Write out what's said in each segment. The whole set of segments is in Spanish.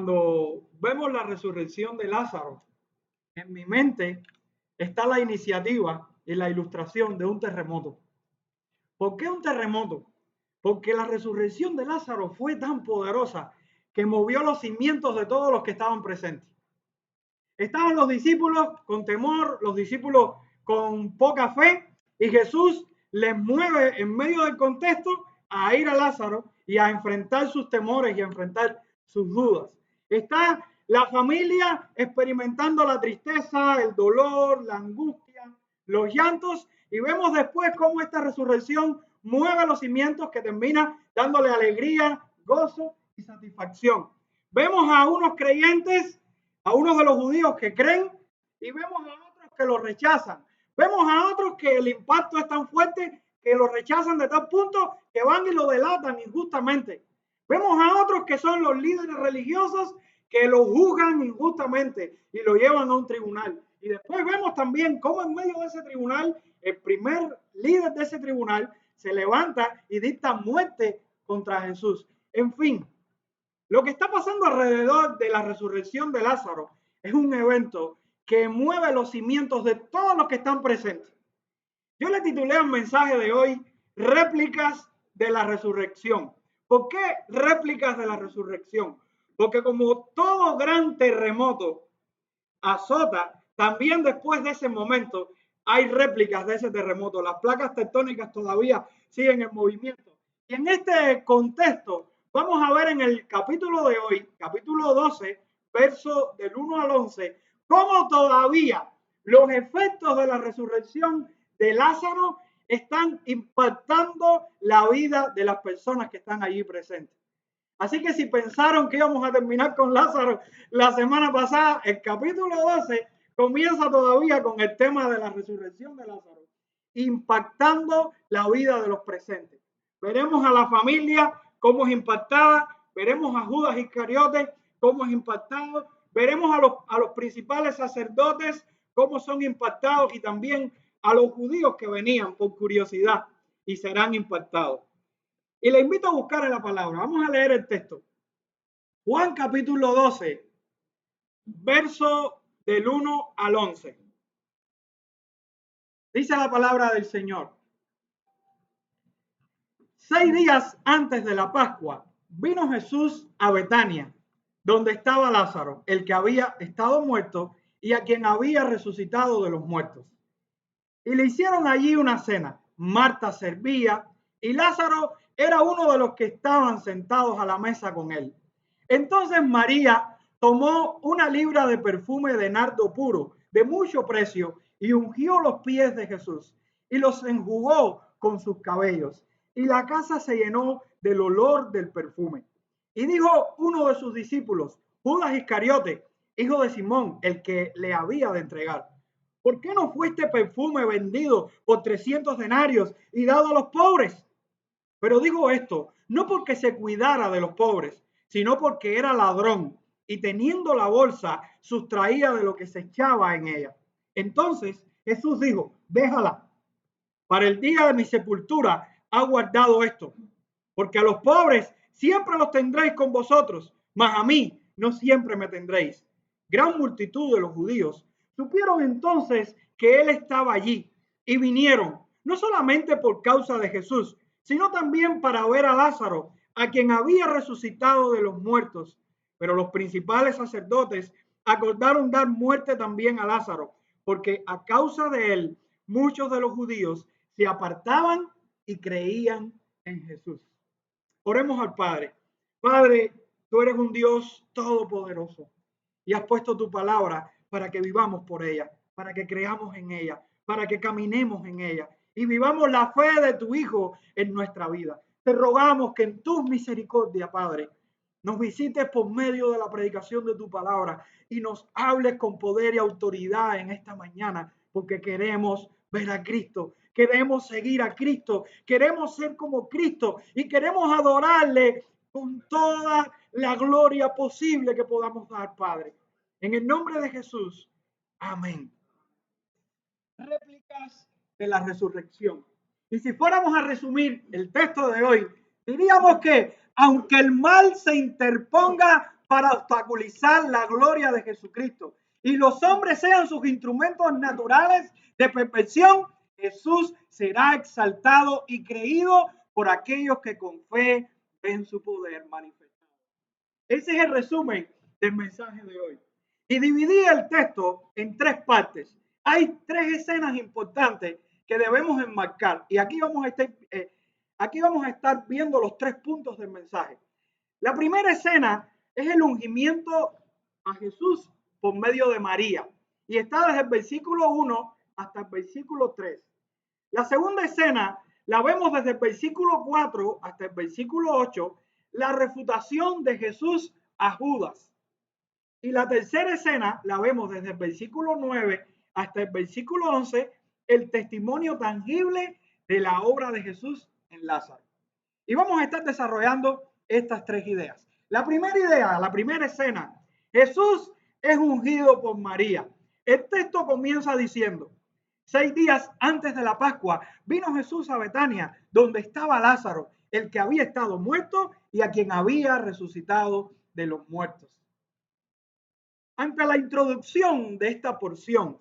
Cuando vemos la resurrección de Lázaro, en mi mente está la iniciativa y la ilustración de un terremoto. ¿Por qué un terremoto? Porque la resurrección de Lázaro fue tan poderosa que movió los cimientos de todos los que estaban presentes. Estaban los discípulos con temor, los discípulos con poca fe, y Jesús les mueve en medio del contexto a ir a Lázaro y a enfrentar sus temores y a enfrentar sus dudas. Está la familia experimentando la tristeza, el dolor, la angustia, los llantos, y vemos después cómo esta resurrección mueve los cimientos que termina dándole alegría, gozo y satisfacción. Vemos a unos creyentes, a unos de los judíos que creen, y vemos a otros que lo rechazan. Vemos a otros que el impacto es tan fuerte que lo rechazan de tal punto que van y lo delatan injustamente. Vemos a otros que son los líderes religiosos que lo juzgan injustamente y lo llevan a un tribunal. Y después vemos también cómo en medio de ese tribunal, el primer líder de ese tribunal se levanta y dicta muerte contra Jesús. En fin, lo que está pasando alrededor de la resurrección de Lázaro es un evento que mueve los cimientos de todos los que están presentes. Yo le titulé al mensaje de hoy Réplicas de la Resurrección. ¿Por qué réplicas de la resurrección? Porque como todo gran terremoto azota, también después de ese momento hay réplicas de ese terremoto. Las placas tectónicas todavía siguen en movimiento. Y en este contexto vamos a ver en el capítulo de hoy, capítulo 12, verso del 1 al 11, cómo todavía los efectos de la resurrección de Lázaro están impactando la vida de las personas que están allí presentes. Así que si pensaron que íbamos a terminar con Lázaro la semana pasada, el capítulo 12 comienza todavía con el tema de la resurrección de Lázaro, impactando la vida de los presentes. Veremos a la familia cómo es impactada, veremos a Judas Iscariote cómo es impactado, veremos a los principales sacerdotes cómo son impactados y también a los judíos que venían por curiosidad y serán impactados. Y le invito a buscar en la palabra. Vamos a leer el texto. Juan capítulo 12, verso del 1 al 11. Dice la palabra del Señor. 6 días antes de la Pascua, vino Jesús a Betania, donde estaba Lázaro, el que había estado muerto y a quien había resucitado de los muertos. Y le hicieron allí una cena. Marta servía y Lázaro era uno de los que estaban sentados a la mesa con él. Entonces María tomó una libra de perfume de nardo puro, de mucho precio, y ungió los pies de Jesús y los enjugó con sus cabellos. Y la casa se llenó del olor del perfume. Y dijo uno de sus discípulos, Judas Iscariote, hijo de Simón, el que le había de entregar: ¿por qué no fue este perfume vendido por 300 denarios y dado a los pobres? Pero digo esto, no porque se cuidara de los pobres, sino porque era ladrón y teniendo la bolsa sustraía de lo que se echaba en ella. Entonces Jesús dijo, déjala, para el día de mi sepultura ha guardado esto, porque a los pobres siempre los tendréis con vosotros, mas a mí no siempre me tendréis. Gran multitud de los judíos supieron entonces que él estaba allí y vinieron, no solamente por causa de Jesús, sino también para ver a Lázaro, a quien había resucitado de los muertos. Pero los principales sacerdotes acordaron dar muerte también a Lázaro, porque a causa de él muchos de los judíos se apartaban y creían en Jesús. Oremos al Padre. Padre, tú eres un Dios todopoderoso y has puesto tu palabra para que vivamos por ella, para que creamos en ella, para que caminemos en ella y vivamos la fe de tu Hijo en nuestra vida. Te rogamos que en tu misericordia, Padre, nos visites por medio de la predicación de tu palabra y nos hables con poder y autoridad en esta mañana, porque queremos ver a Cristo, queremos seguir a Cristo, queremos ser como Cristo y queremos adorarle con toda la gloria posible que podamos dar, Padre. En el nombre de Jesús, amén. Réplicas de la resurrección. Y si fuéramos a resumir el texto de hoy, diríamos que aunque el mal se interponga para obstaculizar la gloria de Jesucristo y los hombres sean sus instrumentos naturales de perfección, Jesús será exaltado y creído por aquellos que con fe ven su poder manifestado. Ese es el resumen del mensaje de hoy. Y dividí el texto en tres partes. Hay tres escenas importantes que debemos enmarcar. Y aquí vamos a estar viendo los tres puntos del mensaje. La primera escena es el ungimiento a Jesús por medio de María. Y está desde el versículo 1 hasta el versículo 3. La segunda escena la vemos desde el versículo 4 hasta el versículo 8, la refutación de Jesús a Judas. Y la tercera escena la vemos desde el versículo 9 hasta el versículo 11, el testimonio tangible de la obra de Jesús en Lázaro. Y vamos a estar desarrollando estas tres ideas. La primera idea, la primera escena, Jesús es ungido por María. El texto comienza diciendo: 6 días antes de la Pascua vino Jesús a Betania, donde estaba Lázaro, el que había estado muerto y a quien había resucitado de los muertos. Ante la introducción de esta porción,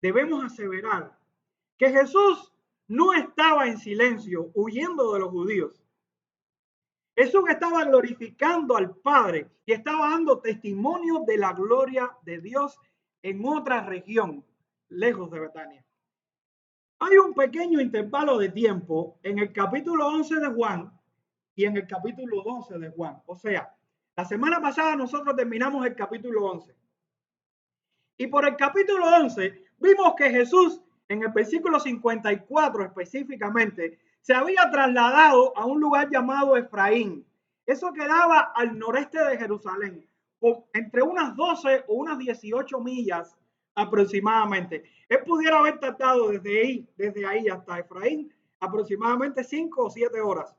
debemos aseverar que Jesús no estaba en silencio huyendo de los judíos. Jesús estaba glorificando al Padre y estaba dando testimonio de la gloria de Dios en otra región, lejos de Betania. Hay un pequeño intervalo de tiempo en el capítulo 11 de Juan y en el capítulo 12 de Juan. O sea, la semana pasada nosotros terminamos el capítulo 11. Y por el capítulo 11 vimos que Jesús, en el versículo 54 específicamente, se había trasladado a un lugar llamado Efraín. Eso quedaba al noreste de Jerusalén, entre unas 12 o unas 18 millas aproximadamente. Él pudiera haber tardado desde ahí hasta Efraín aproximadamente 5 o 7 horas,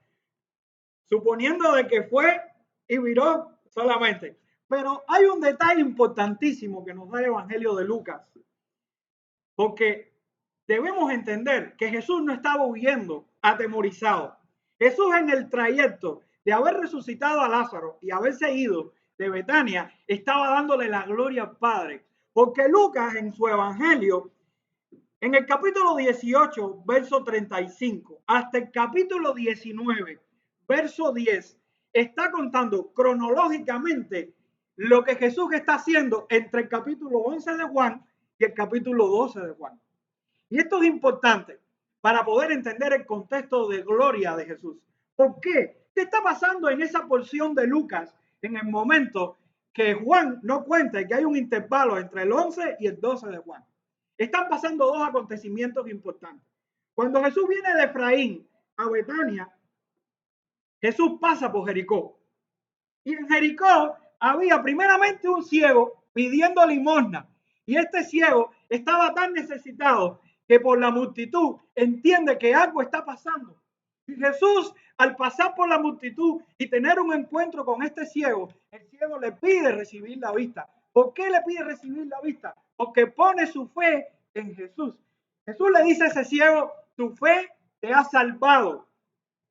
suponiendo de que fue y viró solamente. Pero hay un detalle importantísimo que nos da el Evangelio de Lucas, porque debemos entender que Jesús no estaba huyendo atemorizado. Jesús, en el trayecto de haber resucitado a Lázaro y haberse ido de Betania, estaba dándole la gloria al Padre, porque Lucas en su Evangelio, en el capítulo 18, verso 35, hasta el capítulo 19, verso 10, está contando cronológicamente lo que Jesús está haciendo entre el capítulo 11 de Juan y el capítulo 12 de Juan. Y esto es importante para poder entender el contexto de gloria de Jesús. ¿Por qué? ¿Qué está pasando en esa porción de Lucas en el momento que Juan no cuenta que hay un intervalo entre el 11 y el 12 de Juan? Están pasando dos acontecimientos importantes. Cuando Jesús viene de Efraín a Betania, Jesús pasa por Jericó. Y en Jericó había primeramente un ciego pidiendo limosna. Y este ciego estaba tan necesitado que por la multitud entiende que algo está pasando. Y Jesús, al pasar por la multitud y tener un encuentro con este ciego, el ciego le pide recibir la vista. ¿Por qué le pide recibir la vista? Porque pone su fe en Jesús. Jesús le dice a ese ciego: tu fe te ha salvado.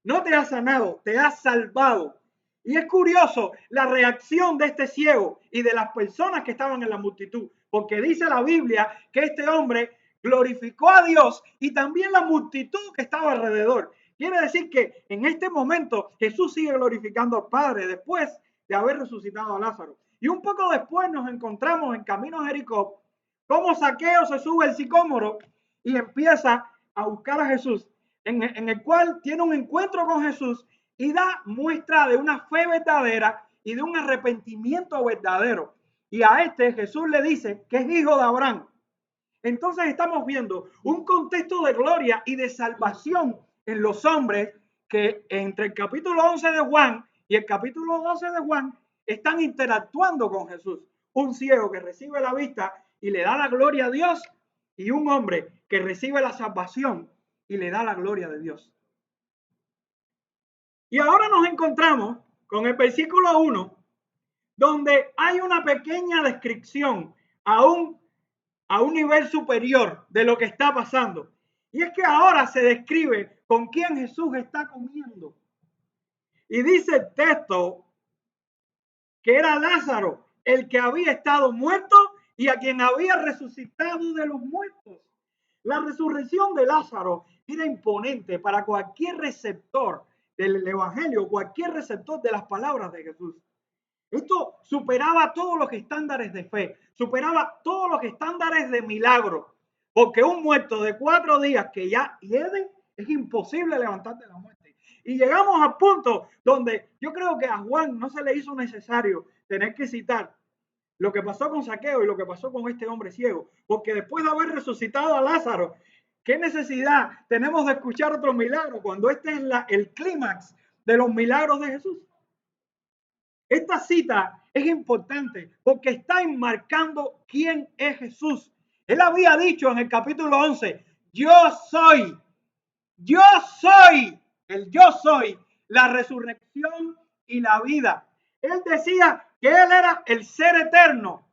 No te ha sanado, te ha salvado. Y es curioso la reacción de este ciego y de las personas que estaban en la multitud, porque dice la Biblia que este hombre glorificó a Dios y también la multitud que estaba alrededor. Quiere decir que en este momento Jesús sigue glorificando al Padre después de haber resucitado a Lázaro. Y un poco después nos encontramos en camino a Jericó, como Zaqueo se sube el sicómoro y empieza a buscar a Jesús, en el cual tiene un encuentro con Jesús y da muestra de una fe verdadera y de un arrepentimiento verdadero. Y a este Jesús le dice que es hijo de Abraham. Entonces estamos viendo un contexto de gloria y de salvación en los hombres que entre el capítulo 11 de Juan y el capítulo 12 de Juan están interactuando con Jesús. Un ciego que recibe la vista y le da la gloria a Dios, y un hombre que recibe la salvación y le da la gloria de Dios. Y ahora nos encontramos con el versículo 1, donde hay una pequeña descripción a un nivel superior de lo que está pasando. Y es que ahora se describe con quién Jesús está comiendo. Y dice el texto que era Lázaro, el que había estado muerto y a quien había resucitado de los muertos. La resurrección de Lázaro era imponente para cualquier receptor del Evangelio, cualquier receptor de las palabras de Jesús. Esto superaba todos los estándares de fe, superaba todos los estándares de milagro, porque un muerto de 4 días que ya hiede es imposible levantar de la muerte. Y llegamos al punto donde yo creo que a Juan no se le hizo necesario tener que citar lo que pasó con Zaqueo y lo que pasó con este hombre ciego, porque después de haber resucitado a Lázaro, ¿qué necesidad tenemos de escuchar otro milagro cuando este es el clímax de los milagros de Jesús? Esta cita es importante porque está enmarcando quién es Jesús. Él había dicho en el capítulo 11, yo soy, yo soy la resurrección y la vida. Él decía que él era el ser eterno,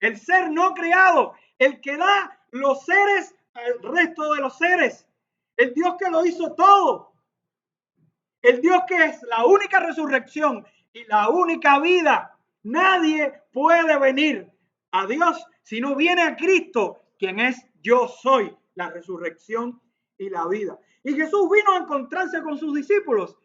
el ser no creado, el que da los seres al resto de los seres, el Dios que lo hizo todo, el Dios que es la única resurrección y la única vida. Nadie puede venir a Dios si no viene a Cristo, quien es yo soy, la resurrección y la vida. Y Jesús vino a encontrarse con sus discípulos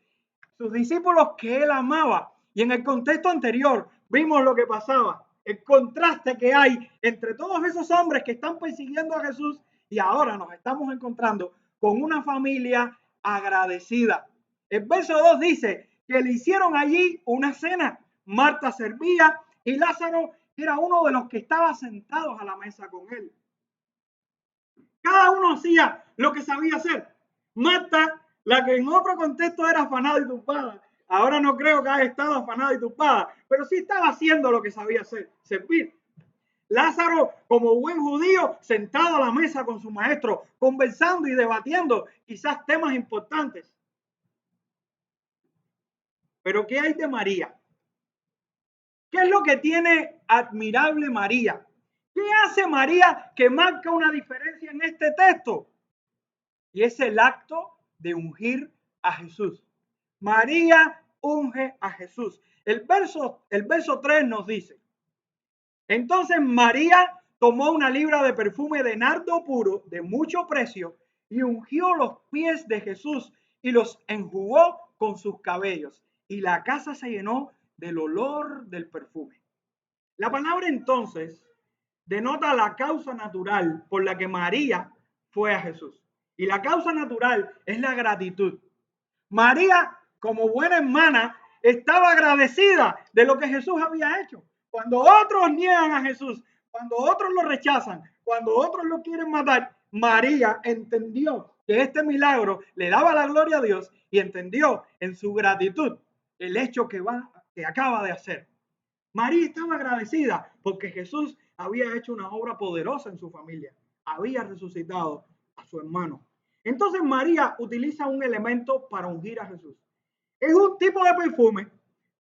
que él amaba. Y en el contexto anterior vimos lo que pasaba, el contraste que hay entre todos esos hombres que están persiguiendo a Jesús y ahora nos estamos encontrando con una familia agradecida. El verso 2 dice que le hicieron allí una cena. Marta servía y Lázaro era uno de los que estaba sentados a la mesa con él. Cada uno hacía lo que sabía hacer. Marta, la que en otro contexto era afanada y turbada, ahora no creo que haya estado afanada y turbada, pero sí estaba haciendo lo que sabía hacer, servir. Lázaro, como buen judío, sentado a la mesa con su maestro, conversando y debatiendo quizás temas importantes. Pero ¿qué hay de María? ¿Qué es lo que tiene admirable María? ¿Qué hace María que marca una diferencia en este texto? Y es el acto de ungir a Jesús. María unge a Jesús. El verso 3 nos dice, entonces María tomó una libra de perfume de nardo puro de mucho precio y ungió los pies de Jesús y los enjugó con sus cabellos. Y la casa se llenó del olor del perfume. La palabra entonces denota la causa natural por la que María fue a Jesús. Y la causa natural es la gratitud. María, como buena hermana, estaba agradecida de lo que Jesús había hecho. Cuando otros niegan a Jesús, cuando otros lo rechazan, cuando otros lo quieren matar, María entendió que este milagro le daba la gloria a Dios y entendió en su gratitud el hecho que acaba de hacer. María estaba agradecida porque Jesús había hecho una obra poderosa en su familia. Había resucitado a su hermano. Entonces María utiliza un elemento para ungir a Jesús. Es un tipo de perfume,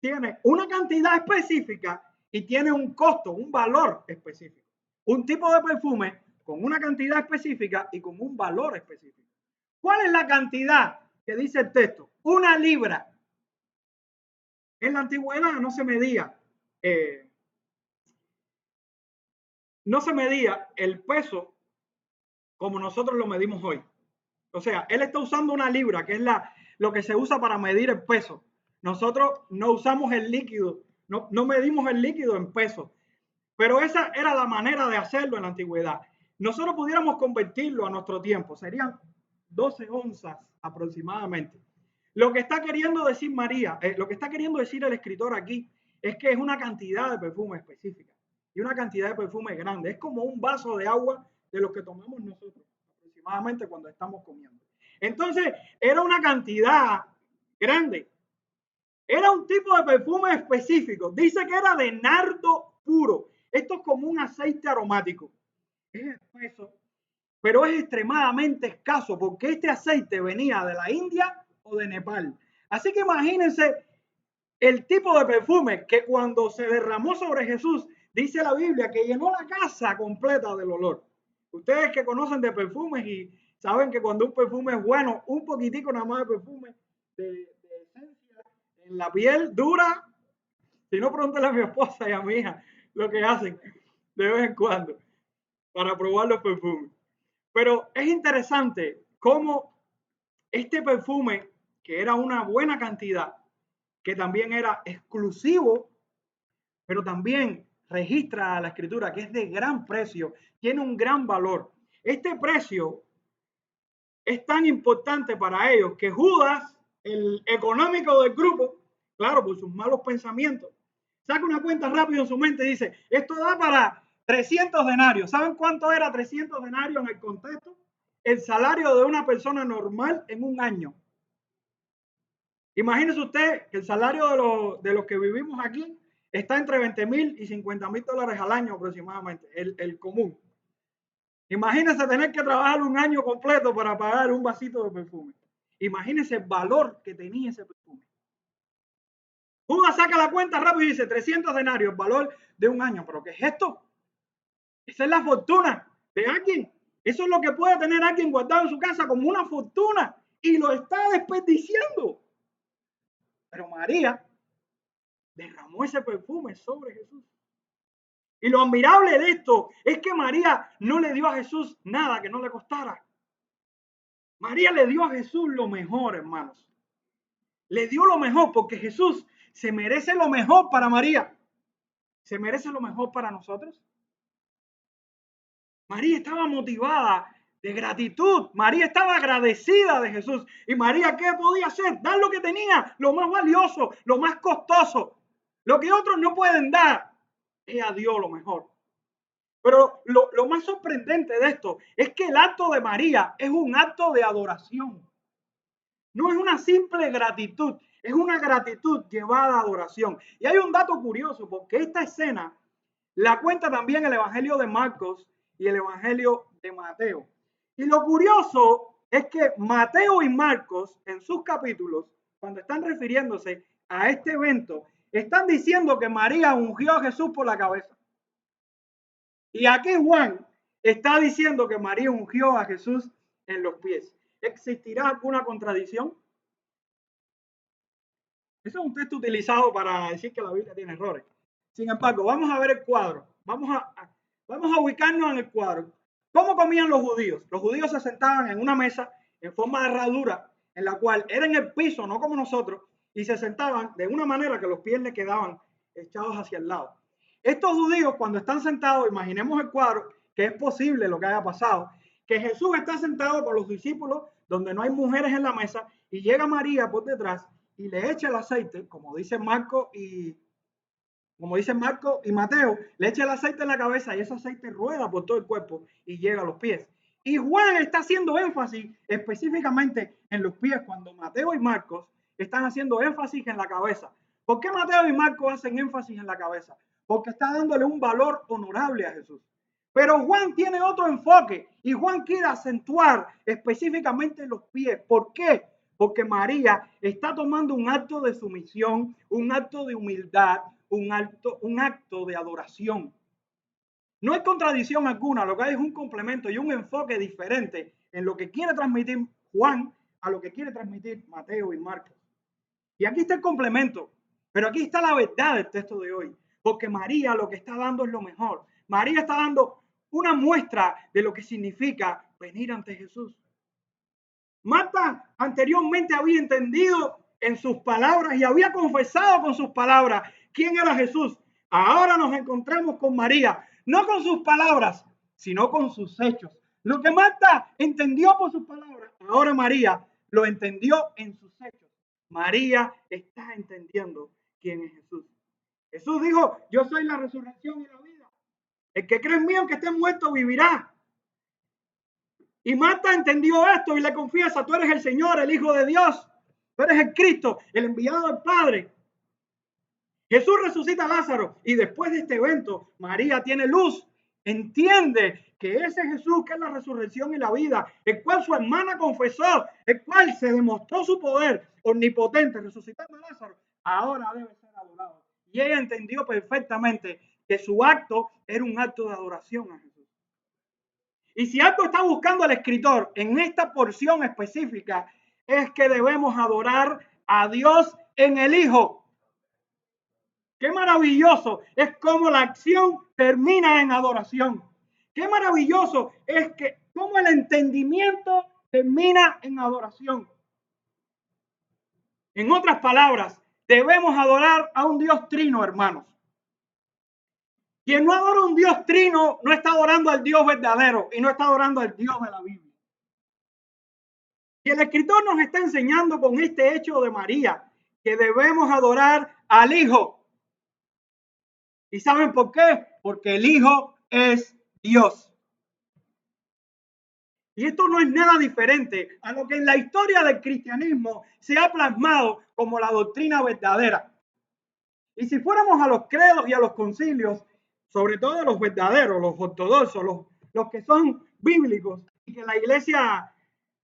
tiene una cantidad específica y tiene un costo, un valor específico. Un tipo de perfume con una cantidad específica y con un valor específico. ¿Cuál es la cantidad que dice el texto? 1 libra. En la antigüedad no se medía el peso como nosotros lo medimos hoy. O sea, él está usando 1 libra, que es lo que se usa para medir el peso. Nosotros no usamos el líquido, no medimos el líquido en peso. Pero esa era la manera de hacerlo en la antigüedad. Nosotros pudiéramos convertirlo a nuestro tiempo, serían 12 onzas aproximadamente. Lo que está queriendo decir María, lo que está queriendo decir el escritor aquí, es que es una cantidad de perfume específica y una cantidad de perfume grande. Es como un vaso de agua de los que tomamos nosotros aproximadamente cuando estamos comiendo. Entonces, era una cantidad grande. Era un tipo de perfume específico. Dice que era de nardo puro. Esto es como un aceite aromático. Es espeso, pero es extremadamente escaso porque este aceite venía de la India o de Nepal. Así que imagínense el tipo de perfume que cuando se derramó sobre Jesús, dice la Biblia que llenó la casa completa del olor. Ustedes que conocen de perfumes y saben que cuando un perfume es bueno, un poquitico nada más de perfume de esencia en la piel dura Si no, pregúntale a mi esposa y a mi hija lo que hacen de vez en cuando para probar los perfumes. Pero es interesante cómo este perfume, que era una buena cantidad, que también era exclusivo, pero también registra a la escritura que es de gran precio, tiene un gran valor. Este precio es tan importante para ellos que Judas, el económico del grupo, claro, por sus malos pensamientos, saca una cuenta rápido en su mente y dice, esto da para 300 denarios. ¿Saben cuánto era 300 denarios en el contexto? El salario de una persona normal en un año. Imagínese usted que el salario de los que vivimos aquí está entre 20,000 y 50,000 dólares al año aproximadamente, el común. Imagínese tener que trabajar un año completo para pagar un vasito de perfume. Imagínese el valor que tenía ese perfume. Judas saca la cuenta rápido y dice 300 denarios, valor de un año. ¿Pero qué es esto? Esa es la fortuna de alguien. Eso es lo que puede tener alguien guardado en su casa como una fortuna y lo está desperdiciando. Pero María derramó ese perfume sobre Jesús. Y lo admirable de esto es que María no le dio a Jesús nada que no le costara. María le dio a Jesús lo mejor, hermanos. Le dio lo mejor porque Jesús se merece lo mejor para María. ¿Se merece lo mejor para nosotros? María estaba motivada de gratitud. María estaba agradecida de Jesús. ¿Y María qué podía hacer? Dar lo que tenía, lo más valioso, lo más costoso, lo que otros no pueden dar. Ella dio lo mejor. Pero lo más sorprendente de esto es que el acto de María es un acto de adoración. No es una simple gratitud, es una gratitud llevada a adoración. Y hay un dato curioso, porque esta escena la cuenta también el Evangelio de Marcos y el Evangelio de Mateo. Y lo curioso es que Mateo y Marcos, en sus capítulos, cuando están refiriéndose a este evento, están diciendo que María ungió a Jesús por la cabeza. Y aquí Juan está diciendo que María ungió a Jesús en los pies. ¿Existirá alguna contradicción? Eso es un texto utilizado para decir que la Biblia tiene errores. Sin embargo, vamos a ver el cuadro. Vamos a ubicarnos en el cuadro. ¿Cómo comían los judíos? Los judíos se sentaban en una mesa en forma de herradura, en la cual era en el piso, no como nosotros, y se sentaban de una manera que los pies le quedaban echados hacia el lado. Estos judíos, cuando están sentados, imaginemos el cuadro, que es posible lo que haya pasado, que Jesús está sentado con los discípulos, donde no hay mujeres en la mesa, y llega María por detrás y le echa el aceite, como dice Marco y Mateo, le echa el aceite en la cabeza y ese aceite rueda por todo el cuerpo y llega a los pies. Y Juan está haciendo énfasis específicamente en los pies, cuando Mateo y Marcos están haciendo énfasis en la cabeza. ¿Por qué Mateo y Marcos hacen énfasis en la cabeza? Porque está dándole un valor honorable a Jesús. Pero Juan tiene otro enfoque y Juan quiere acentuar específicamente los pies. ¿Por qué? Porque María está tomando un acto de sumisión, un acto de humildad, un acto de adoración. No hay contradicción alguna, lo que hay es un complemento y un enfoque diferente en lo que quiere transmitir Juan a lo que quiere transmitir Mateo y Marcos. Y aquí está el complemento, pero aquí está la verdad del texto de hoy, porque María lo que está dando es lo mejor. María está dando una muestra de lo que significa venir ante Jesús. Marta anteriormente había entendido en sus palabras y había confesado con sus palabras quién era Jesús. Ahora nos encontramos con María, no con sus palabras, sino con sus hechos. Lo que Marta entendió por sus palabras, ahora María lo entendió en sus hechos. María está entendiendo quién es Jesús. Jesús dijo, yo soy la resurrección y la vida. El que cree en mí, aunque esté muerto, vivirá. Y Marta entendió esto y le confiesa, tú eres el Señor, el Hijo de Dios, tú eres el Cristo, el enviado del Padre. Jesús resucita a Lázaro y después de este evento, María tiene luz, entiende que ese Jesús que es la resurrección y la vida, el cual su hermana confesó, el cual se demostró su poder omnipotente resucitando a Lázaro, ahora debe ser adorado. Y ella entendió perfectamente que su acto era un acto de adoración a Jesús. Y si algo está buscando el escritor en esta porción específica, es que debemos adorar a Dios en el Hijo. Qué maravilloso es cómo la acción termina en adoración. Qué maravilloso es que cómo el entendimiento termina en adoración. En otras palabras, debemos adorar a un Dios trino, hermanos. Quien no adora a un Dios trino no está adorando al Dios verdadero y no está adorando al Dios de la Biblia. Y el escritor nos está enseñando con este hecho de María que debemos adorar al Hijo. ¿Y saben por qué? Porque el Hijo es Dios. Y esto no es nada diferente a lo que en la historia del cristianismo se ha plasmado como la doctrina verdadera. Y si fuéramos a los credos y a los concilios, sobre todo los verdaderos, los ortodoxos, los que son bíblicos y que la iglesia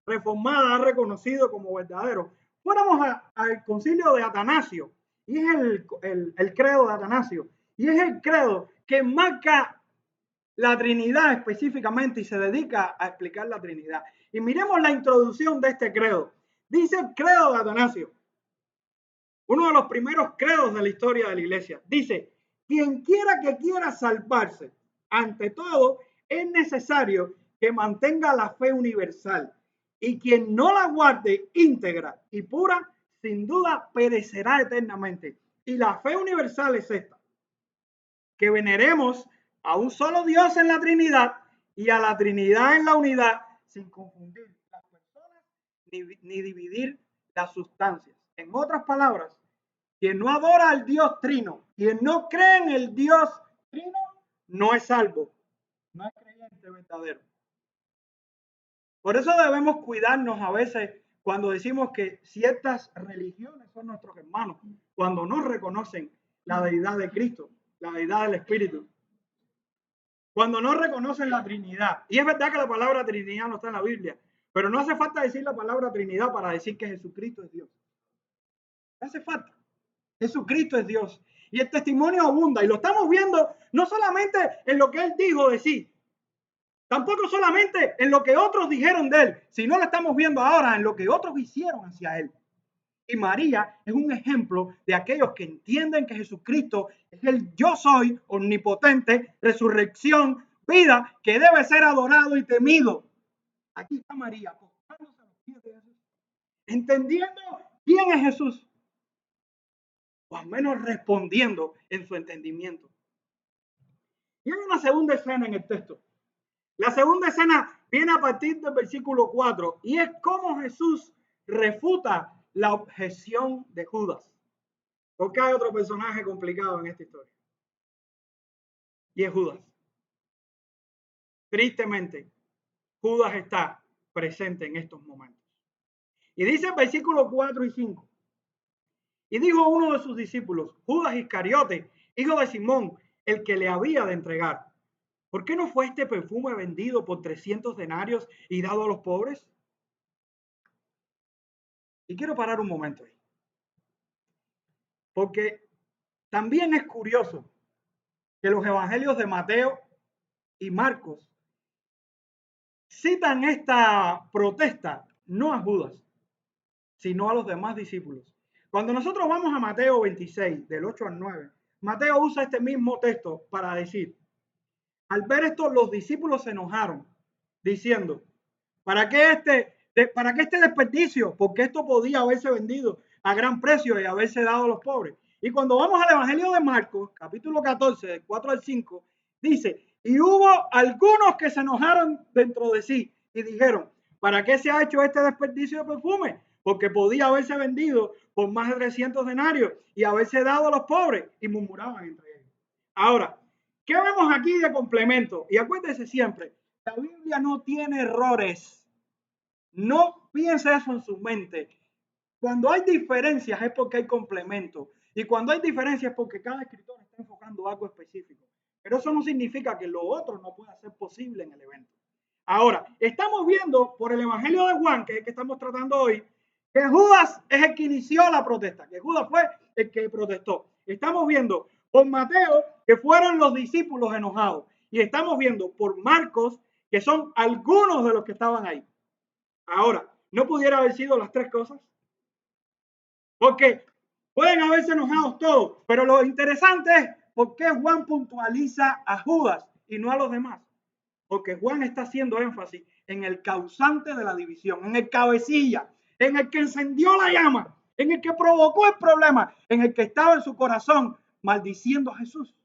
reformada ha reconocido como verdaderos, fuéramos al concilio de Atanasio, y es el credo de Atanasio, y es el credo que marca la Trinidad específicamente y se dedica a explicar la Trinidad. Y miremos la introducción de este credo. Dice el credo de Atanasio, uno de los primeros credos de la historia de la iglesia. Dice, quien quiera que quiera salvarse, ante todo, es necesario que mantenga la fe universal. Y quien no la guarde íntegra y pura, sin duda perecerá eternamente. Y la fe universal es esta, que veneremos a un solo Dios en la Trinidad y a la Trinidad en la unidad, sin confundir las personas ni dividir las sustancias. En otras palabras, quien no adora al Dios trino, quien no cree en el Dios trino, no es salvo, no es creyente verdadero. Por eso debemos cuidarnos a veces cuando decimos que ciertas religiones son nuestros hermanos, cuando no reconocen la deidad de Cristo, la deidad del Espíritu. Cuando no reconocen la Trinidad. Y es verdad que la palabra Trinidad no está en la Biblia, pero no hace falta decir la palabra Trinidad para decir que Jesucristo es Dios. No hace falta. Jesucristo es Dios. Y el testimonio abunda. Y lo estamos viendo no solamente en lo que Él dijo de sí, tampoco solamente en lo que otros dijeron de Él, sino lo estamos viendo ahora en lo que otros hicieron hacia Él. Y María es un ejemplo de aquellos que entienden que Jesucristo es el yo soy, omnipotente, resurrección, vida, que debe ser adorado y temido. Aquí está María, acostándose a los pies de Jesús, entendiendo quién es Jesús, o al menos respondiendo en su entendimiento. Y hay una segunda escena en el texto. La segunda escena viene a partir del versículo 4 y es cómo Jesús refuta la objeción de Judas. Porque hay otro personaje complicado en esta historia. Y es Judas. Tristemente, Judas está presente en estos momentos. Y dice el versículo 4 y 5. Y dijo uno de sus discípulos, Judas Iscariote, hijo de Simón, el que le había de entregar. ¿Por qué no fue este perfume vendido por 300 denarios y dado a los pobres? Y quiero parar un momento ahí. Porque también es curioso que los evangelios de Mateo y Marcos citan esta protesta no a Judas, sino a los demás discípulos. Cuando nosotros vamos a Mateo 26, del 8 al 9, Mateo usa este mismo texto para decir, al ver esto los discípulos se enojaron, diciendo, ¿para qué este desperdicio? Porque esto podía haberse vendido a gran precio y haberse dado a los pobres. Y cuando vamos al Evangelio de Marcos, capítulo 14, del 4 al 5, dice, y hubo algunos que se enojaron dentro de sí y dijeron, ¿para qué se ha hecho este desperdicio de perfume? Porque podía haberse vendido por más de 300 denarios y haberse dado a los pobres, y murmuraban entre ellos. Ahora, ¿qué vemos aquí de complemento? Y acuérdense siempre, la Biblia no tiene errores. No piense eso en su mente. Cuando hay diferencias es porque hay complemento. Y cuando hay diferencias es porque cada escritor está enfocando algo específico. Pero eso no significa que lo otro no pueda ser posible en el evento. Ahora, estamos viendo por el Evangelio de Juan, que es el que estamos tratando hoy, que Judas es el que inició la protesta, que Judas fue el que protestó. Estamos viendo por Mateo, que fueron los discípulos enojados. Y estamos viendo por Marcos, que son algunos de los que estaban ahí. Ahora, ¿no pudiera haber sido las tres cosas? Porque Pueden haberse enojado todos, pero lo interesante es por qué Juan puntualiza a Judas y no a los demás. Porque Juan está haciendo énfasis en el causante de la división, en el cabecilla, en el que encendió la llama, en el que provocó el problema, en el que estaba en su corazón maldiciendo a Jesús.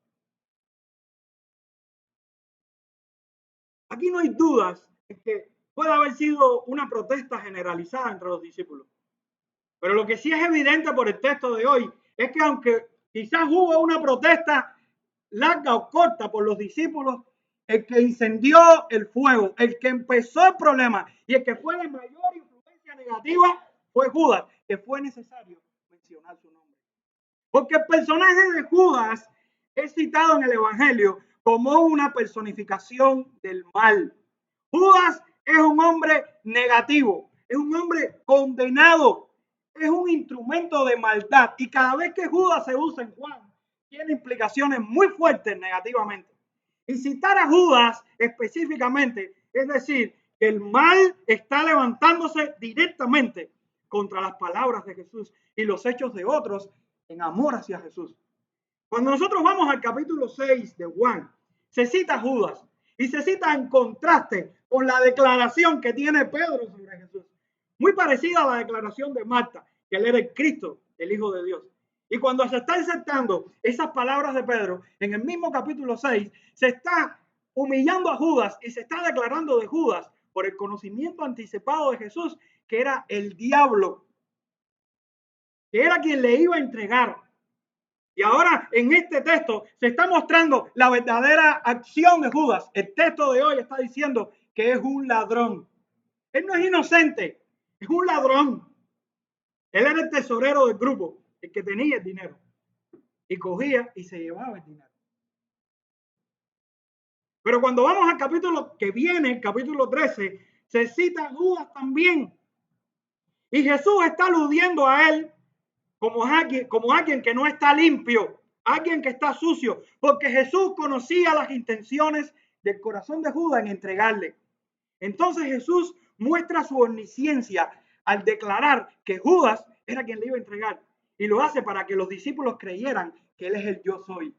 Aquí no hay dudas de que puede haber sido una protesta generalizada entre los discípulos. Pero lo que sí es evidente por el texto de hoy es que aunque quizás hubo una protesta larga o corta por los discípulos, el que incendió el fuego, el que empezó el problema y el que fue la mayor influencia negativa fue Judas, que fue necesario mencionar su nombre. Porque el personaje de Judas es citado en el Evangelio como una personificación del mal. Judas es un hombre negativo, es un hombre condenado, es un instrumento de maldad. Y cada vez que Judas se usa en Juan, tiene implicaciones muy fuertes negativamente. Y citar a Judas específicamente, es decir, que el mal está levantándose directamente contra las palabras de Jesús y los hechos de otros en amor hacia Jesús. Cuando nosotros vamos al capítulo 6 de Juan, se cita a Judas y se cita en contraste con la declaración que tiene Pedro sobre Jesús. Muy parecida a la declaración de Marta, que él era el Cristo, el Hijo de Dios. Y cuando se está insertando esas palabras de Pedro, en el mismo capítulo 6, se está humillando a Judas y se está declarando de Judas por el conocimiento anticipado de Jesús, que era el diablo, que era quien le iba a entregar. Y ahora en este texto se está mostrando la verdadera acción de Judas. El texto de hoy está diciendo que es un ladrón. Él no es inocente, es un ladrón. Él era el tesorero del grupo, el que tenía el dinero. Y cogía y se llevaba el dinero. Pero cuando vamos al capítulo que viene, el capítulo 13, se cita a Judas también. Y Jesús está aludiendo a él como alguien que no está limpio, alguien que está sucio, porque Jesús conocía las intenciones del corazón de Judas en entregarle. Entonces Jesús muestra su omnisciencia al declarar que Judas era quien le iba a entregar y lo hace para que los discípulos creyeran que él es el yo soy.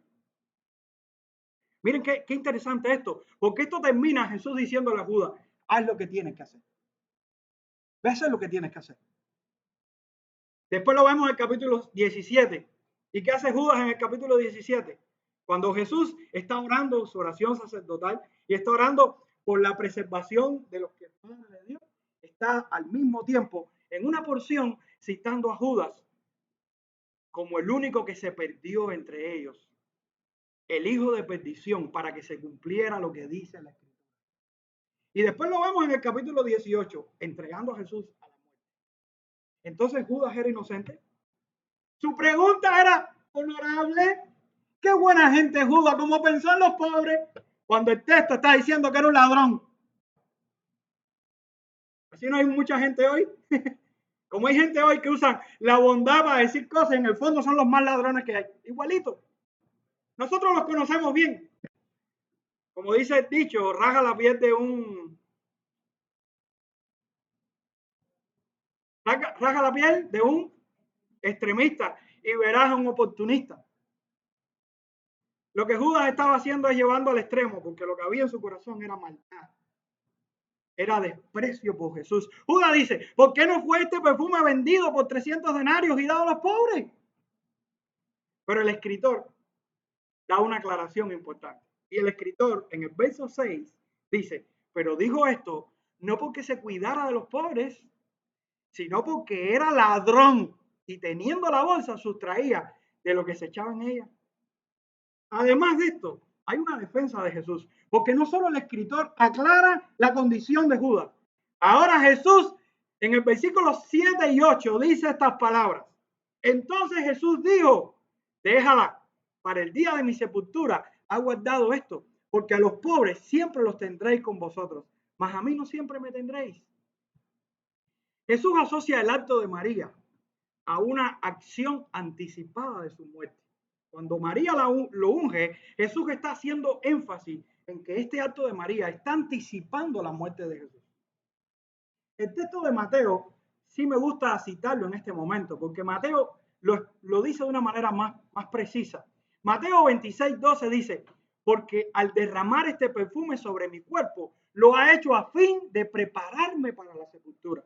Miren qué interesante esto, porque esto termina Jesús diciéndole a Judas, haz lo que tienes que hacer. Ve a hacer lo que tienes que hacer. Después lo vemos en el capítulo 17. ¿Y qué hace Judas en el capítulo 17? Cuando Jesús está orando su oración sacerdotal y está orando por la preservación de los que el Padre le dio, está al mismo tiempo en una porción citando a Judas como el único que se perdió entre ellos, el hijo de perdición, para que se cumpliera lo que dice la Escritura. Y después lo vemos en el capítulo 18, entregando a Jesús a la muerte. Entonces Judas era inocente. Su pregunta era honorable. Qué buena gente Judas, como pensó en los pobres, cuando el texto está diciendo que era un ladrón. Así no hay mucha gente hoy. Como hay gente hoy que usan la bondad para decir cosas, en el fondo son los más ladrones que hay. Igualito. Nosotros los conocemos bien. Como dice el dicho, raja la piel de un... Raja la piel de un extremista y verás a un oportunista. Lo que Judas estaba haciendo es llevando al extremo, porque lo que había en su corazón era maldad. Era desprecio por Jesús. Judas dice, ¿por qué no fue este perfume vendido por 300 denarios y dado a los pobres? Pero el escritor da una aclaración importante. Y el escritor en el verso 6 dice, pero dijo esto no porque se cuidara de los pobres, sino porque era ladrón y teniendo la bolsa sustraía de lo que se echaba en ella. Además de esto, hay una defensa de Jesús, porque no solo el escritor aclara la condición de Judas, ahora Jesús en el versículo 7 y 8 dice estas palabras. Entonces Jesús dijo, déjala, para el día de mi sepultura ha guardado esto, porque a los pobres siempre los tendréis con vosotros, mas a mí no siempre me tendréis. Jesús asocia el acto de María a una acción anticipada de su muerte. Cuando María lo unge, Jesús está haciendo énfasis en que este acto de María está anticipando la muerte de Jesús. El texto de Mateo sí me gusta citarlo en este momento, porque Mateo lo dice de una manera más precisa. Mateo 26:12 dice, porque al derramar este perfume sobre mi cuerpo, lo ha hecho a fin de prepararme para la sepultura.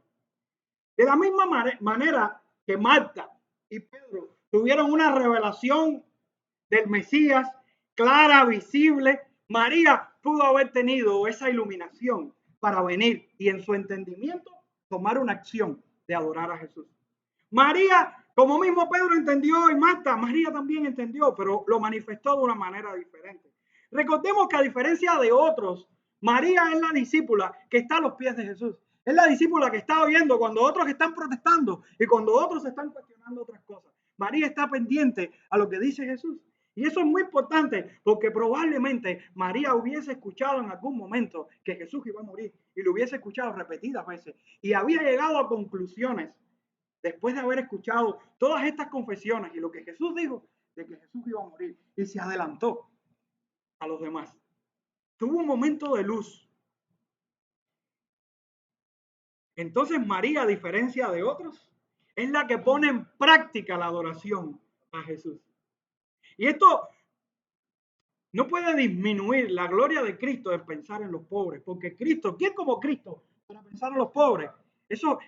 De la misma manera que Marta y Pedro tuvieron una revelación del Mesías clara, visible, María pudo haber tenido esa iluminación para venir y en su entendimiento tomar una acción de adorar a Jesús. María, como mismo Pedro entendió y Marta, María también entendió, pero lo manifestó de una manera diferente. Recordemos que a diferencia de otros, María es la discípula que está a los pies de Jesús. Es la discípula que está oyendo cuando otros están protestando y cuando otros están cuestionando otras cosas. María está pendiente a lo que dice Jesús. Y eso es muy importante porque probablemente María hubiese escuchado en algún momento que Jesús iba a morir y lo hubiese escuchado repetidas veces y había llegado a conclusiones después de haber escuchado todas estas confesiones y lo que Jesús dijo de que Jesús iba a morir y se adelantó a los demás. Tuvo un momento de luz. Entonces María, a diferencia de otros, es la que pone en práctica la adoración a Jesús. Y esto no puede disminuir la gloria de Cristo en pensar en los pobres, porque Cristo, ¿quién como Cristo para pensar en los pobres?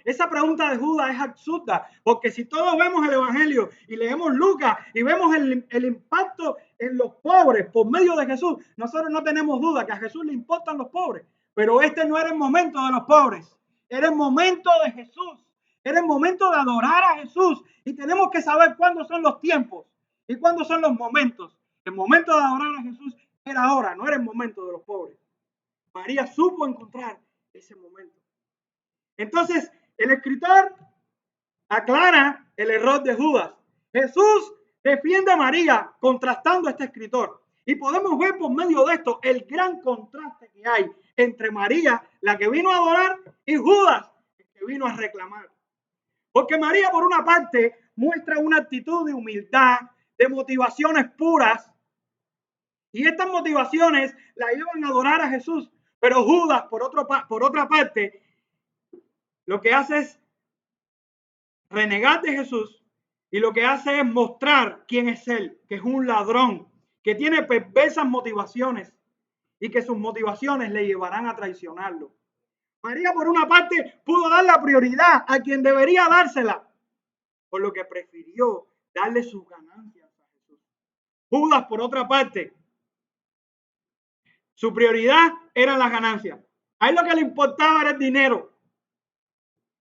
Esa pregunta de Judas es absurda, porque si todos vemos el Evangelio y leemos Lucas y vemos el impacto en los pobres por medio de Jesús, nosotros no tenemos duda que a Jesús le importan los pobres, pero este no era el momento de los pobres, era el momento de Jesús, era el momento de adorar a Jesús y tenemos que saber cuándo son los tiempos y cuándo son los momentos. El momento de adorar a Jesús era ahora, no era el momento de los pobres. María supo encontrar ese momento. Entonces, el escritor aclara el error de Judas. Jesús defiende a María contrastando a este escritor. Y podemos ver por medio de esto el gran contraste que hay entre María, la que vino a adorar, y Judas, el que vino a reclamar. Porque María, por una parte, muestra una actitud de humildad, de motivaciones puras, y estas motivaciones la llevan a adorar a Jesús. Pero Judas, por otra parte, lo que hace es renegar de Jesús y lo que hace es mostrar quién es él, que es un ladrón, que tiene perversas motivaciones y que sus motivaciones le llevarán a traicionarlo. María, por una parte, pudo dar la prioridad a quien debería dársela, por lo que prefirió darle sus ganancias a Jesús. Judas, por otra parte, su prioridad eran las ganancias. A él lo que le importaba era el dinero.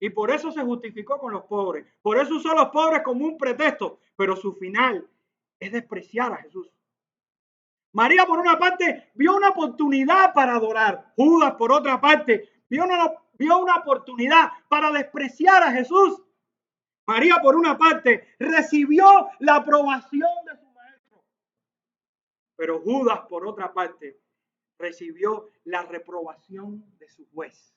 Y por eso se justificó con los pobres. Por eso usó a los pobres como un pretexto. Pero su final es despreciar a Jesús. María, por una parte, vio una oportunidad para adorar. Judas, por otra parte, vio una oportunidad para despreciar a Jesús. María, por una parte, recibió la aprobación de su maestro. Pero Judas, por otra parte, recibió la reprobación de su juez.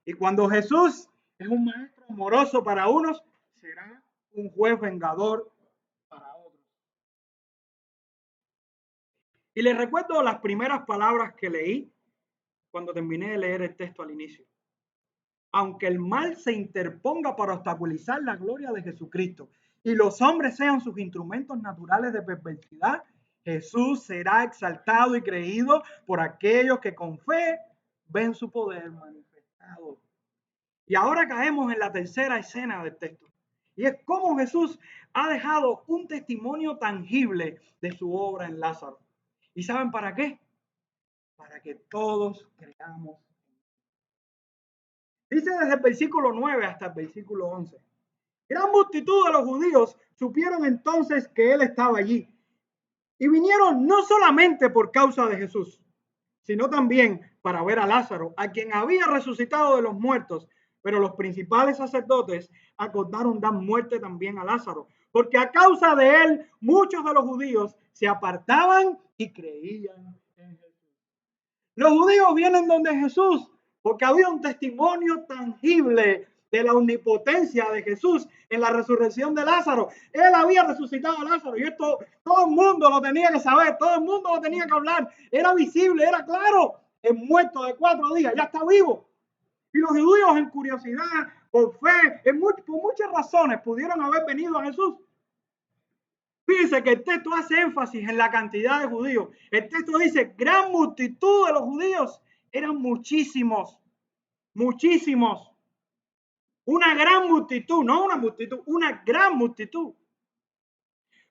Y cuando Jesús es un maestro amoroso para unos, será un juez vengador para otros. Y les recuerdo las primeras palabras que leí cuando terminé de leer el texto al inicio. Aunque el mal se interponga para obstaculizar la gloria de Jesucristo y los hombres sean sus instrumentos naturales de perversidad, Jesús será exaltado y creído por aquellos que con fe ven su poder manifestado. Y ahora caemos en la tercera escena del texto. Y es cómo Jesús ha dejado un testimonio tangible de su obra en Lázaro. ¿Y saben para qué? Para que todos creamos. Dice desde el versículo 9 hasta el versículo 11. Gran multitud de los judíos supieron entonces que él estaba allí. Y vinieron no solamente por causa de Jesús, sino también para ver a Lázaro, a quien había resucitado de los muertos. Pero los principales sacerdotes acordaron dar muerte también a Lázaro, porque a causa de él muchos de los judíos se apartaban y creían en Jesús. Los judíos vienen donde Jesús porque había un testimonio tangible de la omnipotencia de Jesús en la resurrección de Lázaro. Él había resucitado a Lázaro y esto todo el mundo lo tenía que saber, todo el mundo lo tenía que hablar. Era visible, era claro. El muerto de 4 días ya está vivo. Y los judíos en curiosidad, por fe, por muchas razones pudieron haber venido a Jesús. Fíjense que el texto hace énfasis en la cantidad de judíos. El texto dice, gran multitud de los judíos. Eran muchísimos, muchísimos. Una gran multitud, no una multitud, una gran multitud.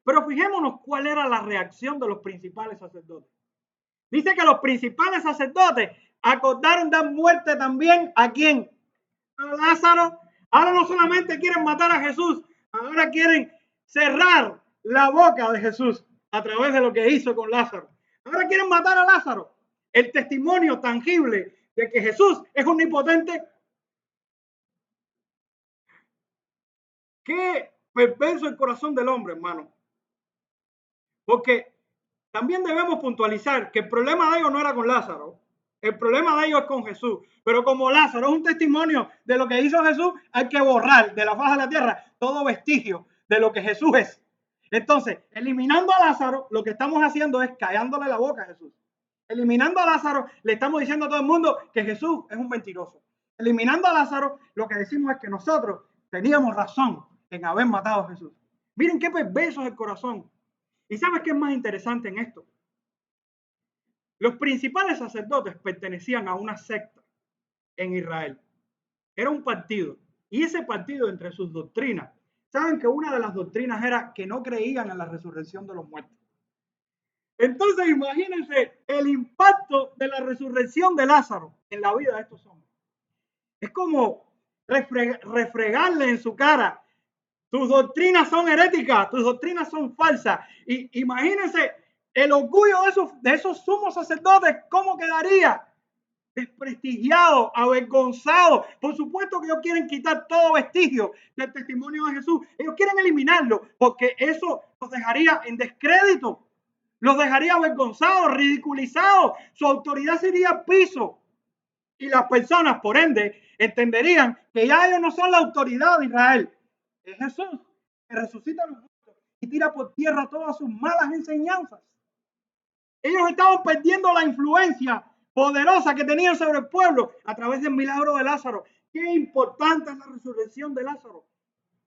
Pero fijémonos cuál era la reacción de los principales sacerdotes. Dice que los principales sacerdotes acordaron dar muerte también ¿a quién? A Lázaro. Ahora no solamente quieren matar a Jesús, ahora quieren cerrar la boca de Jesús a través de lo que hizo con Lázaro. Ahora quieren matar a Lázaro. El testimonio tangible de que Jesús es omnipotente. Qué perverso el corazón del hombre, hermano. Porque también debemos puntualizar que el problema de ellos no era con Lázaro. El problema de ellos es con Jesús. Pero como Lázaro es un testimonio de lo que hizo Jesús, hay que borrar de la faz de la tierra todo vestigio de lo que Jesús es. Entonces, eliminando a Lázaro, lo que estamos haciendo es callándole la boca a Jesús. Eliminando a Lázaro, le estamos diciendo a todo el mundo que Jesús es un mentiroso. Eliminando a Lázaro, lo que decimos es que nosotros teníamos razón en haber matado a Jesús. Miren qué perverso es el corazón. ¿Y sabes qué es más interesante en esto? Los principales sacerdotes pertenecían a una secta en Israel. Era un partido. Y ese partido, entre sus doctrinas, saben que una de las doctrinas era que no creían en la resurrección de los muertos. Entonces, imagínense el impacto de la resurrección de Lázaro en la vida de estos hombres. Es como refregarle en su cara: tus doctrinas son heréticas, tus doctrinas son falsas. Y imagínense el orgullo de esos sumos sacerdotes, ¿cómo quedaría? Desprestigiado, avergonzado. Por supuesto que ellos quieren quitar todo vestigio del testimonio de Jesús. Ellos quieren eliminarlo porque eso los dejaría en descrédito, los dejaría avergonzados, ridiculizados. Su autoridad sería al piso. Y las personas, por ende, entenderían que ya ellos no son la autoridad de Israel. Es Jesús que resucita a los muertos y tira por tierra todas sus malas enseñanzas. Ellos estaban perdiendo la influencia poderosa que tenían sobre el pueblo a través del milagro de Lázaro. Qué importante es la resurrección de Lázaro.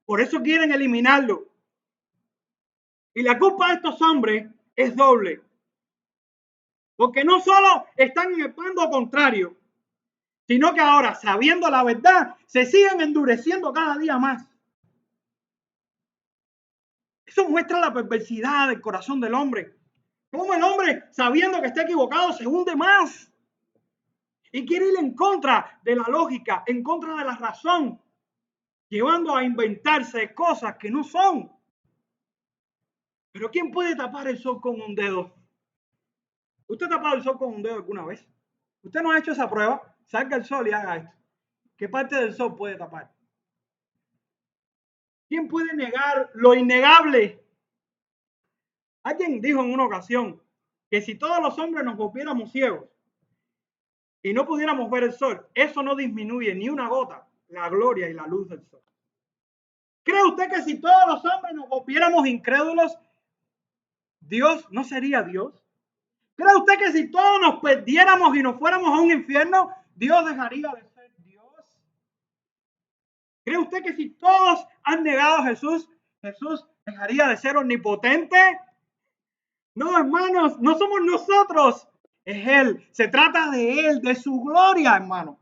Por eso quieren eliminarlo. Y la culpa de estos hombres es doble. Porque no solo están en el bando contrario, sino que ahora, sabiendo la verdad, se siguen endureciendo cada día más. Eso muestra la perversidad del corazón del hombre. Cómo el hombre, sabiendo que está equivocado, se hunde más. Y quiere ir en contra de la lógica, en contra de la razón, llevando a inventarse cosas que no son. Pero ¿quién puede tapar el sol con un dedo? ¿Usted ha tapado el sol con un dedo alguna vez? ¿Usted no ha hecho esa prueba? Salga el sol y haga esto. ¿Qué parte del sol puede tapar? ¿Quién puede negar lo innegable? Alguien dijo en una ocasión que si todos los hombres nos volviéramos ciegos y no pudiéramos ver el sol, eso no disminuye ni una gota la gloria y la luz del sol. ¿Cree usted que si todos los hombres nos volviéramos incrédulos, Dios no sería Dios? ¿Cree usted que si todos nos perdiéramos y nos fuéramos a un infierno, Dios dejaría de ser Dios? ¿Cree usted que si todos han negado a Jesús, Jesús dejaría de ser omnipotente? No, hermanos, no somos nosotros, es Él. Se trata de Él, de su gloria, hermano.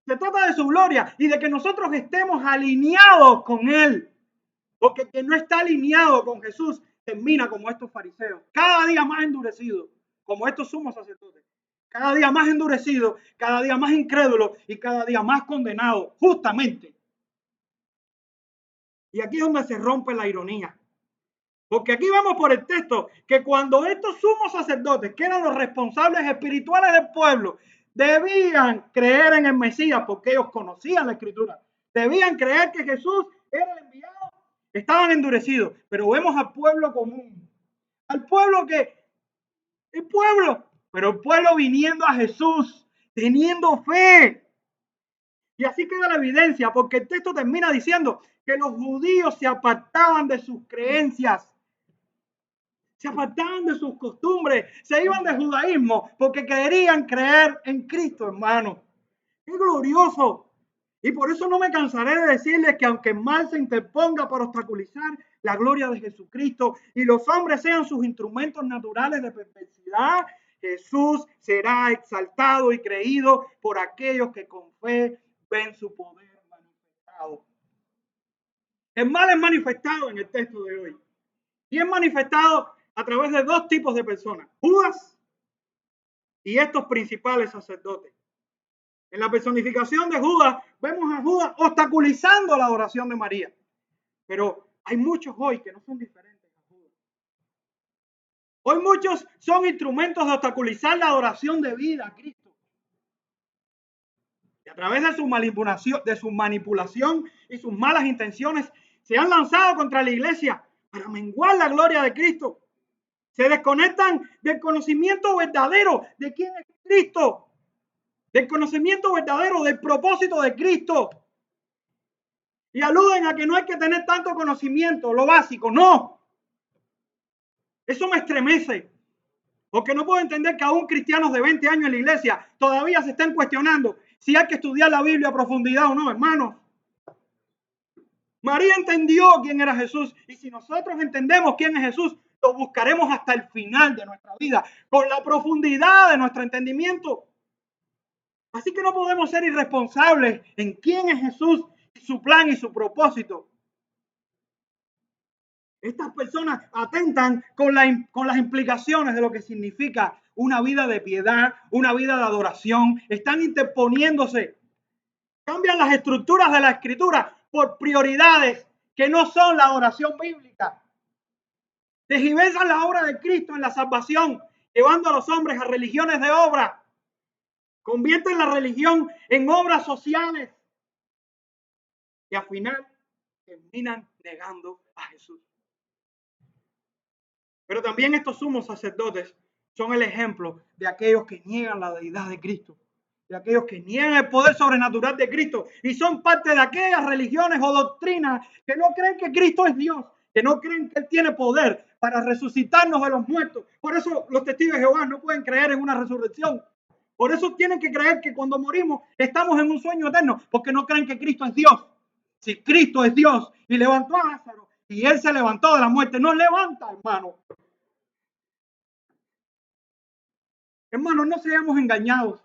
Se trata de su gloria y de que nosotros estemos alineados con Él. Porque el que no está alineado con Jesús termina como estos fariseos, cada día más endurecidos, como estos sumos sacerdotes. Cada día más endurecidos, cada día más incrédulos y cada día más condenados, justamente. Y aquí es donde se rompe la ironía. Porque aquí vamos por el texto que cuando estos sumos sacerdotes, que eran los responsables espirituales del pueblo, debían creer en el Mesías porque ellos conocían la Escritura, debían creer que Jesús era el enviado, estaban endurecidos. Pero vemos al pueblo común, al pueblo pero el pueblo viniendo a Jesús, teniendo fe. Y así queda la evidencia, porque el texto termina diciendo que los judíos se apartaban de sus creencias, se apartaban de sus costumbres, se iban del judaísmo porque querían creer en Cristo, hermano. ¡Qué glorioso! Y por eso no me cansaré de decirles que aunque mal se interponga para obstaculizar la gloria de Jesucristo y los hombres sean sus instrumentos naturales de perversidad, Jesús será exaltado y creído por aquellos que con fe ven su poder manifestado. El mal es manifestado en el texto de hoy. Y es manifestado a través de dos tipos de personas, Judas y estos principales sacerdotes. En la personificación de Judas, vemos a Judas obstaculizando la adoración de María. Pero hay muchos hoy que no son diferentes a Judas. Hoy muchos son instrumentos de obstaculizar la adoración de vida a Cristo. Y a través de su manipulación y sus malas intenciones, se han lanzado contra la iglesia para menguar la gloria de Cristo. Se desconectan del conocimiento verdadero de quién es Cristo, del conocimiento verdadero del propósito de Cristo. Y aluden a que no hay que tener tanto conocimiento, lo básico. No. Eso me estremece. Porque no puedo entender que aún cristianos de 20 años en la iglesia todavía se estén cuestionando si hay que estudiar la Biblia a profundidad o no, hermanos. María entendió quién era Jesús. Y si nosotros entendemos quién es Jesús, lo buscaremos hasta el final de nuestra vida, con la profundidad de nuestro entendimiento. Así que no podemos ser irresponsables en quién es Jesús, su plan y su propósito. Estas personas atentan con las implicaciones de lo que significa una vida de piedad, una vida de adoración. Están interponiéndose. Cambian las estructuras de la escritura por prioridades que no son la adoración bíblica. Tergiversan la obra de Cristo en la salvación, llevando a los hombres a religiones de obra. Convierten la religión en obras sociales. Y al final terminan negando a Jesús. Pero también estos sumos sacerdotes son el ejemplo de aquellos que niegan la deidad de Cristo, de aquellos que niegan el poder sobrenatural de Cristo y son parte de aquellas religiones o doctrinas que no creen que Cristo es Dios, que no creen que Él tiene poder para resucitarnos de los muertos. Por eso los testigos de Jehová no pueden creer en una resurrección. Por eso tienen que creer que cuando morimos estamos en un sueño eterno, porque no creen que Cristo es Dios. Si Cristo es Dios y levantó a Lázaro y Él se levantó de la muerte, nos levanta, hermano. Hermanos, no seamos engañados.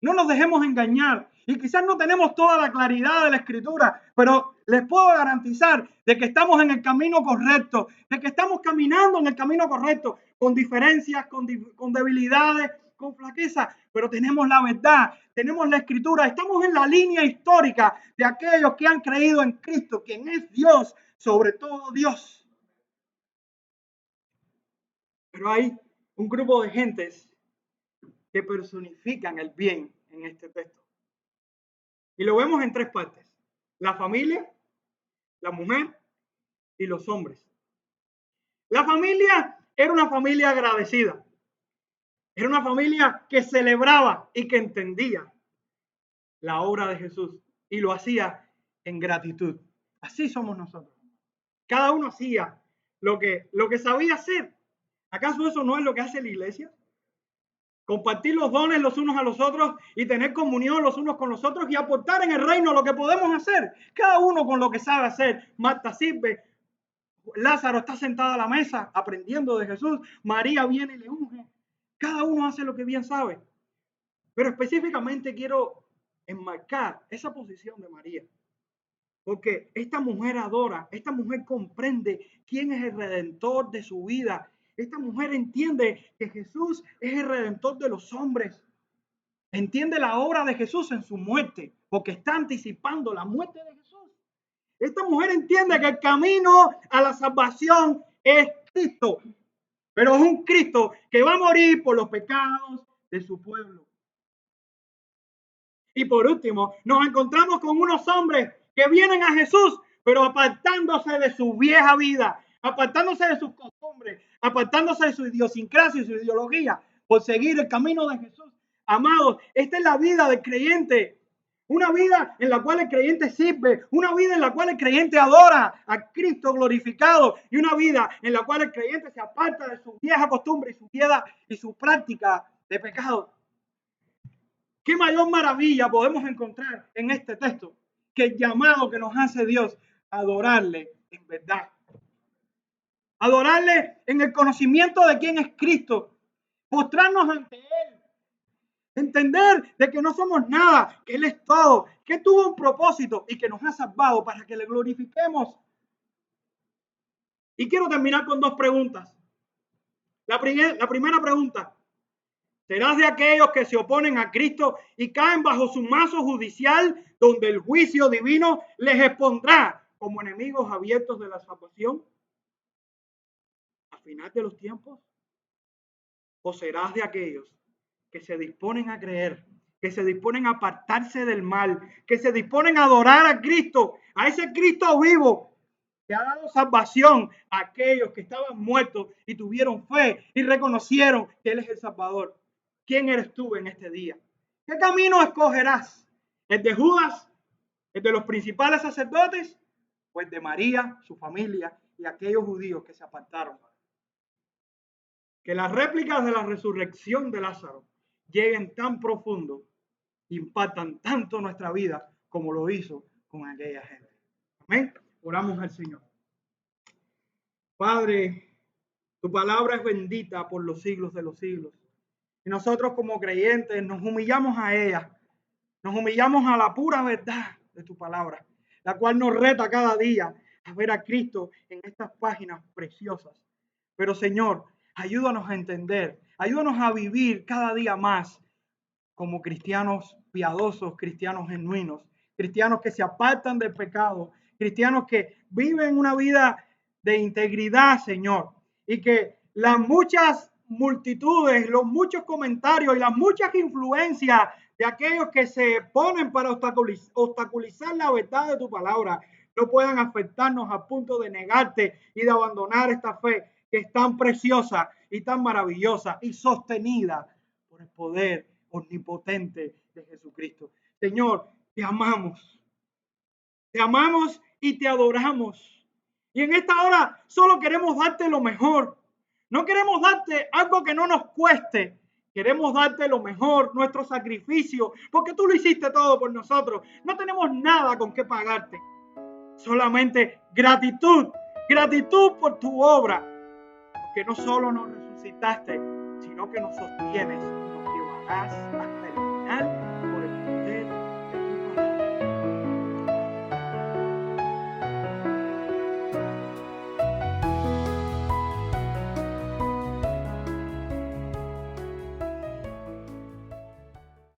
No nos dejemos engañar. Y quizás no tenemos toda la claridad de la escritura, pero les puedo garantizar de que estamos en el camino correcto, de que estamos caminando en el camino correcto, con diferencias, con debilidades, con flaqueza, pero tenemos la verdad, tenemos la escritura, estamos en la línea histórica de aquellos que han creído en Cristo, quien es Dios, sobre todo Dios. Pero hay un grupo de gentes que personifican el bien en este texto. Y lo vemos en tres partes: la familia, la mujer y los hombres. La familia era una familia agradecida. Era una familia que celebraba y que entendía la obra de Jesús y lo hacía en gratitud. Así somos nosotros. Cada uno hacía lo que sabía hacer. ¿Acaso eso no es lo que hace la iglesia? Compartir los dones los unos a los otros y tener comunión los unos con los otros y aportar en el reino lo que podemos hacer. Cada uno con lo que sabe hacer. Marta sirve, Lázaro está sentado a la mesa aprendiendo de Jesús, María viene y le unge. Cada uno hace lo que bien sabe. Pero específicamente quiero enmarcar esa posición de María. Porque esta mujer adora, esta mujer comprende quién es el redentor de su vida. Esta mujer entiende que Jesús es el redentor de los hombres. Entiende la obra de Jesús en su muerte, porque está anticipando la muerte de Jesús. Esta mujer entiende que el camino a la salvación es Cristo, pero es un Cristo que va a morir por los pecados de su pueblo. Y por último, nos encontramos con unos hombres que vienen a Jesús, pero apartándose de su vieja vida, apartándose de sus costumbres, apartándose de su idiosincrasia y su ideología, por seguir el camino de Jesús. Amados, esta es la vida del creyente. Una vida en la cual el creyente sirve, una vida en la cual el creyente adora a Cristo glorificado y una vida en la cual el creyente se aparta de su vieja costumbre y su práctica de pecado. ¿Qué mayor maravilla podemos encontrar en este texto que el llamado que nos hace Dios a adorarle en verdad? Adorarle en el conocimiento de quién es Cristo, postrarnos ante Él, entender de que no somos nada, que Él es todo, que tuvo un propósito y que nos ha salvado para que le glorifiquemos. Y quiero terminar con dos preguntas. La primera pregunta: ¿serás de aquellos que se oponen a Cristo y caen bajo su mazo judicial, donde el juicio divino les expondrá como enemigos abiertos de la salvación al final de los tiempos? ¿O serás de aquellos que se disponen a creer, que se disponen a apartarse del mal, que se disponen a adorar a Cristo, a ese Cristo vivo que ha dado salvación a aquellos que estaban muertos y tuvieron fe y reconocieron que Él es el Salvador? ¿Quién eres tú en este día? ¿Qué camino escogerás? ¿El de Judas? ¿El de los principales sacerdotes? ¿O el de María, su familia y aquellos judíos que se apartaron? Que las réplicas de la resurrección de Lázaro lleguen tan profundo, impactan tanto nuestra vida como lo hizo con aquella gente. Amén. Oramos al Señor. Padre, tu palabra es bendita por los siglos de los siglos. Y nosotros como creyentes nos humillamos a ella. Nos humillamos a la pura verdad de tu palabra, la cual nos reta cada día a ver a Cristo en estas páginas preciosas. Pero Señor, ayúdanos a entender, ayúdanos a vivir cada día más como cristianos piadosos, cristianos genuinos, cristianos que se apartan del pecado, cristianos que viven una vida de integridad, Señor, y que las muchas multitudes, los muchos comentarios y las muchas influencias de aquellos que se ponen para obstaculizar la verdad de tu palabra no puedan afectarnos a punto de negarte y de abandonar esta fe que es tan preciosa y tan maravillosa y sostenida por el poder omnipotente de Jesucristo. Señor, te amamos y te adoramos. Y en esta hora solo queremos darte lo mejor. No queremos darte algo que no nos cueste. Queremos darte lo mejor, nuestro sacrificio, porque tú lo hiciste todo por nosotros. No tenemos nada con qué pagarte. Solamente gratitud, gratitud por tu obra, porque no solo nos resucitaste, sino que nos sostienes y nos llevarás hasta el final